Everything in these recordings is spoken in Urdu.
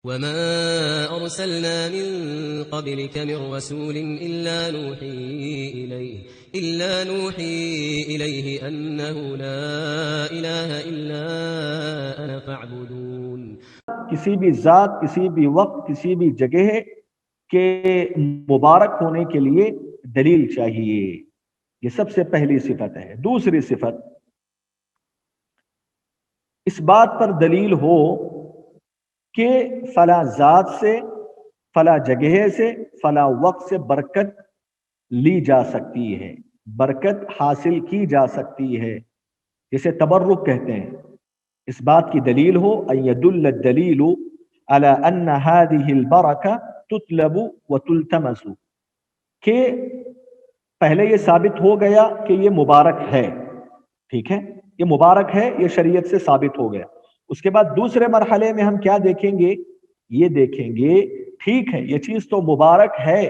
وما أرسلنا من قبلك من رسول إلا نوحي إليه أنه لا إله إلا أنا فاعبدون. کسی بھی ذات، کسی بھی وقت، کسی بھی جگہ کے مبارک ہونے کے لیے دلیل چاہیے. یہ سب سے پہلی صفت ہے. دوسری صفت، اس بات پر دلیل ہو کہ فلاں ذات سے، فلاں جگہ سے، فلاں وقت سے برکت لی جا سکتی ہے، برکت حاصل کی جا سکتی ہے، جسے تبرک کہتے ہیں. اس بات کی دلیل ہو ان يدل الدلیل على ان هذه البرکہ تطلب وتلتمس، کہ پہلے یہ ثابت ہو گیا کہ یہ مبارک ہے. ٹھیک ہے، یہ مبارک ہے، یہ شریعت سے ثابت ہو گیا. اس کے بعد دوسرے مرحلے میں ہم کیا دیکھیں گے؟ یہ دیکھیں گے ٹھیک ہے یہ چیز تو مبارک ہے،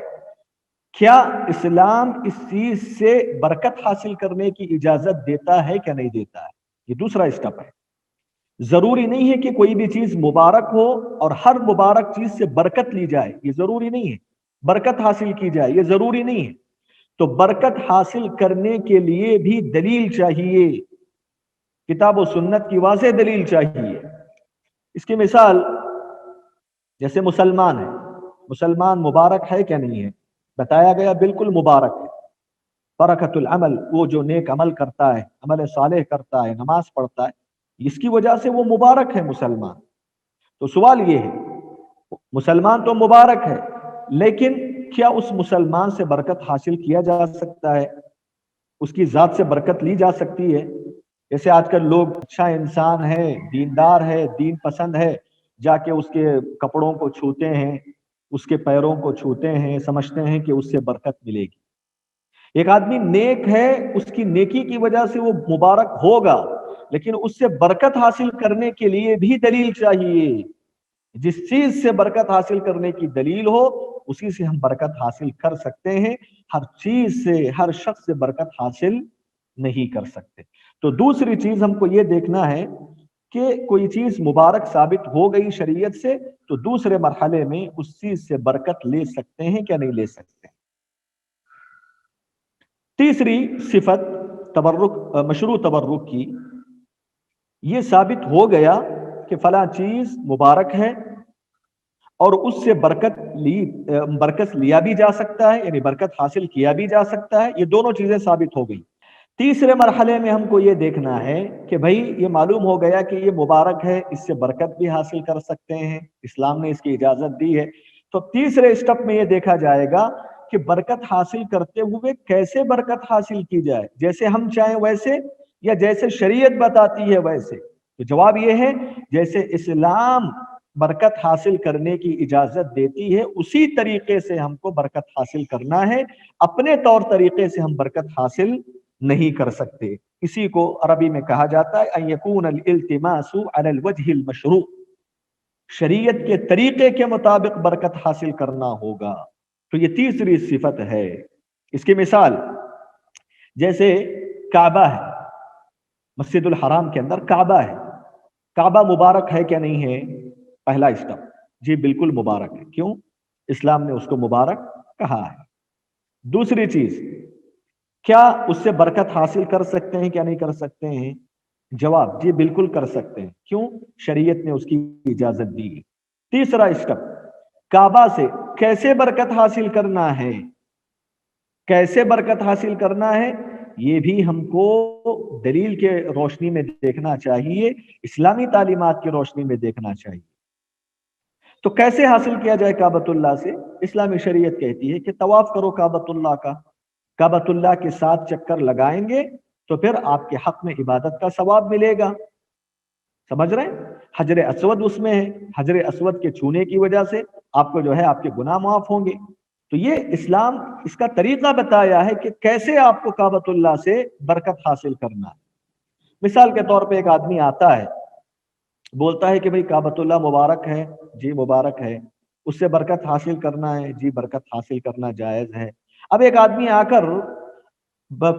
کیا اسلام اس چیز سے برکت حاصل کرنے کی اجازت دیتا ہے کیا نہیں دیتا ہے؟ یہ دوسرا اسٹیپ ہے. ضروری نہیں ہے کہ کوئی بھی چیز مبارک ہو اور ہر مبارک چیز سے برکت لی جائے، یہ ضروری نہیں ہے. برکت حاصل کی جائے، یہ ضروری نہیں ہے. تو برکت حاصل کرنے کے لیے بھی دلیل چاہیے، کتاب و سنت کی واضح دلیل چاہیے. اس کی مثال جیسے مسلمان ہے، مسلمان مبارک ہے کیا نہیں ہے؟ بتایا گیا بالکل مبارک ہے. برکت العمل، وہ جو نیک عمل کرتا ہے، عمل صالح کرتا ہے، نماز پڑھتا ہے، اس کی وجہ سے وہ مبارک ہے مسلمان. تو سوال یہ ہے مسلمان تو مبارک ہے، لیکن کیا اس مسلمان سے برکت حاصل کیا جا سکتا ہے؟ اس کی ذات سے برکت لی جا سکتی ہے؟ جیسے آج کل لوگ اچھا انسان ہے، دیندار ہے، دین پسند ہے، جا کے اس کے کپڑوں کو چھوتے ہیں، اس کے پیروں کو چھوتے ہیں، سمجھتے ہیں کہ اس سے برکت ملے گی. ایک آدمی نیک ہے، اس کی نیکی کی وجہ سے وہ مبارک ہوگا، لیکن اس سے برکت حاصل کرنے کے لیے بھی دلیل چاہیے. جس چیز سے برکت حاصل کرنے کی دلیل ہو اسی سے ہم برکت حاصل کر سکتے ہیں. ہر چیز سے، ہر شخص سے برکت حاصل نہیں کر سکتے. تو دوسری چیز ہم کو یہ دیکھنا ہے کہ کوئی چیز مبارک ثابت ہو گئی شریعت سے تو دوسرے مرحلے میں اس چیز سے برکت لے سکتے ہیں کیا نہیں لے سکتے. تیسری صفت تبرک، مشروع تبرک کی، یہ ثابت ہو گیا کہ فلاں چیز مبارک ہے اور اس سے برکت لیا بھی جا سکتا ہے، یعنی برکت حاصل کیا بھی جا سکتا ہے. یہ دونوں چیزیں ثابت ہو گئی. تیسرے مرحلے میں ہم کو یہ دیکھنا ہے کہ بھائی یہ معلوم ہو گیا کہ یہ مبارک ہے، اس سے برکت بھی حاصل کر سکتے ہیں، اسلام نے اس کی اجازت دی ہے. تو تیسرے اسٹیپ میں یہ دیکھا جائے گا کہ برکت حاصل کرتے ہوئے کیسے برکت حاصل کی جائے، جیسے ہم چاہیں ویسے یا جیسے شریعت بتاتی ہے ویسے. تو جواب یہ ہے جیسے اسلام برکت حاصل کرنے کی اجازت دیتی ہے اسی طریقے سے ہم کو برکت حاصل کرنا ہے. اپنے طور طریقے سے ہم برکت حاصل نہیں کر سکتے. اسی کو عربی میں کہا جاتا ہے ان یکون الالتماس علی الوجہ المشروع، شریعت کے طریقے کے مطابق برکت حاصل کرنا ہوگا. تو یہ تیسری صفت ہے. اس کی مثال جیسے کعبہ ہے، مسجد الحرام کے اندر کعبہ ہے. کعبہ مبارک ہے کیا نہیں ہے؟ پہلا اسٹیپ، جی بالکل مبارک ہے. کیوں؟ اسلام نے اس کو مبارک کہا ہے. دوسری چیز، کیا اس سے برکت حاصل کر سکتے ہیں کیا نہیں کر سکتے ہیں؟ جواب، جی بالکل کر سکتے ہیں. کیوں؟ شریعت نے اس کی اجازت دی. تیسرا اسٹیپ، کعبہ سے کیسے برکت حاصل کرنا ہے؟ کیسے برکت حاصل کرنا ہے یہ بھی ہم کو دلیل کے روشنی میں دیکھنا چاہیے، اسلامی تعلیمات کی روشنی میں دیکھنا چاہیے. تو کیسے حاصل کیا جائے کعبۃ اللہ سے؟ اسلامی شریعت کہتی ہے کہ طواف کرو کعبۃ اللہ کا. کعبۃ اللہ کے 7 چکر لگائیں گے تو پھر آپ کے حق میں عبادت کا ثواب ملے گا. سمجھ رہے ہیں؟ حجر اسود اس میں ہے، حجر اسود کے چھونے کی وجہ سے آپ کو جو ہے آپ کے گناہ معاف ہوں گے. تو یہ اسلام اس کا طریقہ بتایا ہے کہ کیسے آپ کو کعبۃ اللہ سے برکت حاصل کرنا ہے. مثال کے طور پہ ایک آدمی آتا ہے، بولتا ہے کہ بھئی کعبۃ اللہ مبارک ہے. جی مبارک ہے. اس سے برکت حاصل کرنا ہے. جی برکت حاصل کرنا جائز ہے. اب ایک آدمی آ کر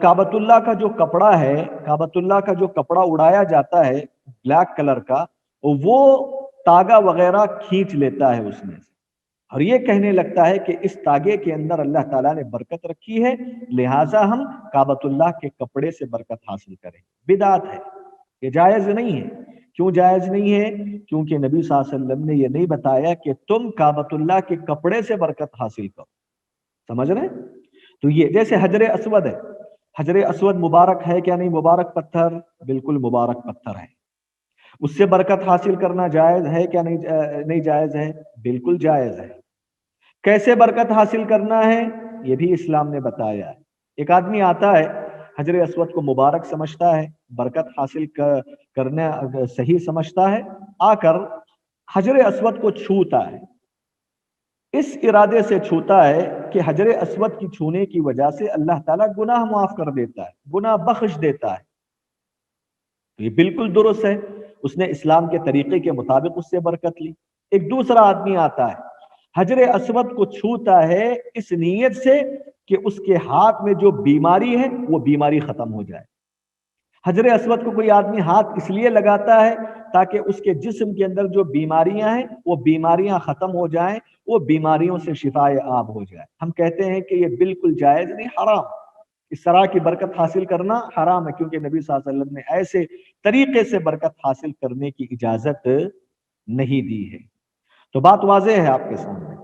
کعبۃ اللہ کا جو کپڑا ہے، کعبۃ اللہ کا جو کپڑا اڑایا جاتا ہے بلیک کلر کا، وہ تاگا وغیرہ کھینچ لیتا ہے اس میں سے، اور یہ کہنے لگتا ہے کہ اس تاگے کے اندر اللہ تعالیٰ نے برکت رکھی ہے، لہٰذا ہم کعبۃ اللہ کے کپڑے سے برکت حاصل کریں۔ بدعت ہے، یہ جائز نہیں ہے۔ کیوں جائز نہیں ہے؟ کیونکہ نبی صلی اللہ علیہ وسلم نے یہ نہیں بتایا کہ تم کعبۃ اللہ کے کپڑے سے برکت حاصل کرو، سمجھ رہے ہیں؟ تو یہ جیسے حجر اسود ہے، حجر اسود مبارک ہے کیا نہیں مبارک پتھر؟ بالکل مبارک پتھر ہے، اس سے برکت حاصل کرنا جائز ہے کیا نہیں جائز ہے؟ بالکل جائز ہے۔ کیسے برکت حاصل کرنا ہے یہ بھی اسلام نے بتایا ہے۔ ایک آدمی آتا ہے، حجر اسود کو مبارک سمجھتا ہے، برکت حاصل کرنا صحیح سمجھتا ہے، آ کر حجر اسود کو چھوتا ہے، اس ارادے سے چھوتا ہے کہ حجر اسود کی چھونے کی وجہ سے اللہ تعالیٰ گناہ معاف کر دیتا ہے، گناہ بخش دیتا ہے، تو یہ بالکل درست ہے، اس نے اسلام کے طریقے کے مطابق اس سے برکت لی۔ ایک دوسرا آدمی آتا ہے، حجر اسود کو چھوتا ہے اس نیت سے کہ اس کے ہاتھ میں جو بیماری ہے وہ بیماری ختم ہو جائے۔ حجر اسود کو کوئی آدمی ہاتھ اس لیے لگاتا ہے تاکہ اس کے جسم کے اندر جو بیماریاں ہیں وہ بیماریاں ختم ہو جائیں، وہ بیماریوں سے شفائے عام ہو جائے۔ ہم کہتے ہیں کہ یہ بالکل جائز نہیں، حرام، اس طرح کی برکت حاصل کرنا حرام ہے، کیونکہ نبی صلی اللہ علیہ وسلم نے ایسے طریقے سے برکت حاصل کرنے کی اجازت نہیں دی ہے۔ تو بات واضح ہے آپ کے سامنے۔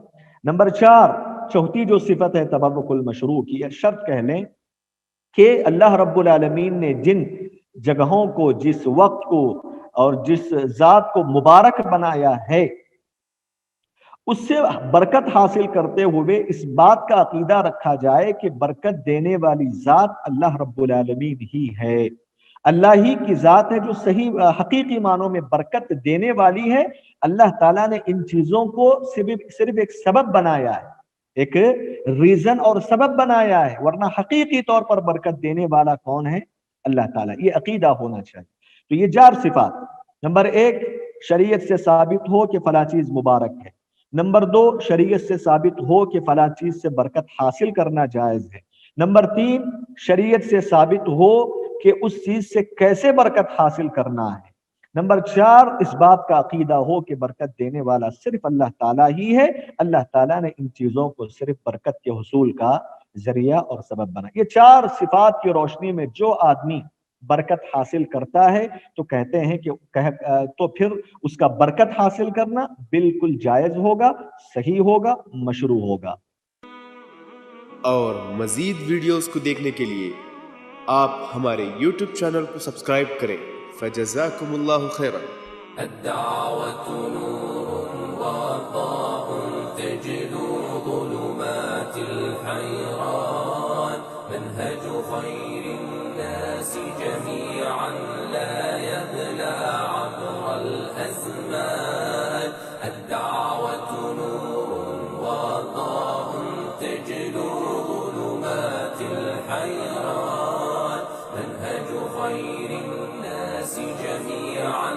نمبر 4، چوتھی جو صفت ہے تبرک المشروع کی، شرط کہہ لیں کہ اللہ رب العالمین نے جن جگہوں کو، جس وقت کو اور جس ذات کو مبارک بنایا ہے، اس سے برکت حاصل کرتے ہوئے اس بات کا عقیدہ رکھا جائے کہ برکت دینے والی ذات اللہ رب العالمین ہی ہے، اللہ ہی کی ذات ہے جو صحیح حقیقی معنوں میں برکت دینے والی ہے۔ اللہ تعالیٰ نے ان چیزوں کو صرف ایک سبب بنایا ہے، ایک ریزن اور سبب بنایا ہے، ورنہ حقیقی طور پر برکت دینے والا کون ہے؟ اللہ تعالیٰ۔ یہ عقیدہ ہونا چاہیے۔ تو یہ 4 صفات، نمبر 1 شریعت سے ثابت ہو کہ فلاں چیز مبارک ہے، نمبر 2 شریعت سے ثابت ہو کہ فلاں چیز سے برکت حاصل کرنا جائز ہے، نمبر 3 شریعت سے ثابت ہو کہ اس چیز سے کیسے برکت حاصل کرنا ہے، نمبر 4 اس بات کا عقیدہ ہو کہ برکت دینے والا صرف اللہ تعالیٰ ہی ہے، اللہ تعالیٰ نے ان چیزوں کو صرف برکت کے حصول کا ذریعہ اور سبب بنا۔ یہ 4 صفات کی روشنی میں جو آدمی برکت حاصل کرتا ہے تو کہتے ہیں کہ تو پھر اس کا برکت حاصل کرنا بالکل جائز ہوگا، صحیح ہوگا، مشروع ہوگا۔ اور مزید ویڈیوز کو دیکھنے کے لیے آپ ہمارے یوٹیوب چینل کو سبسکرائب کریں۔ فجزاکم اللہ خیرا۔ الدعوة نور وضاء تجلو ظلمات الحيران، منهج خير الناس جميعا لا يبلى عبر الأزمان. الدعوة نور وضاء تجلو ظلمات الحيران، منهج خير الناس جميعا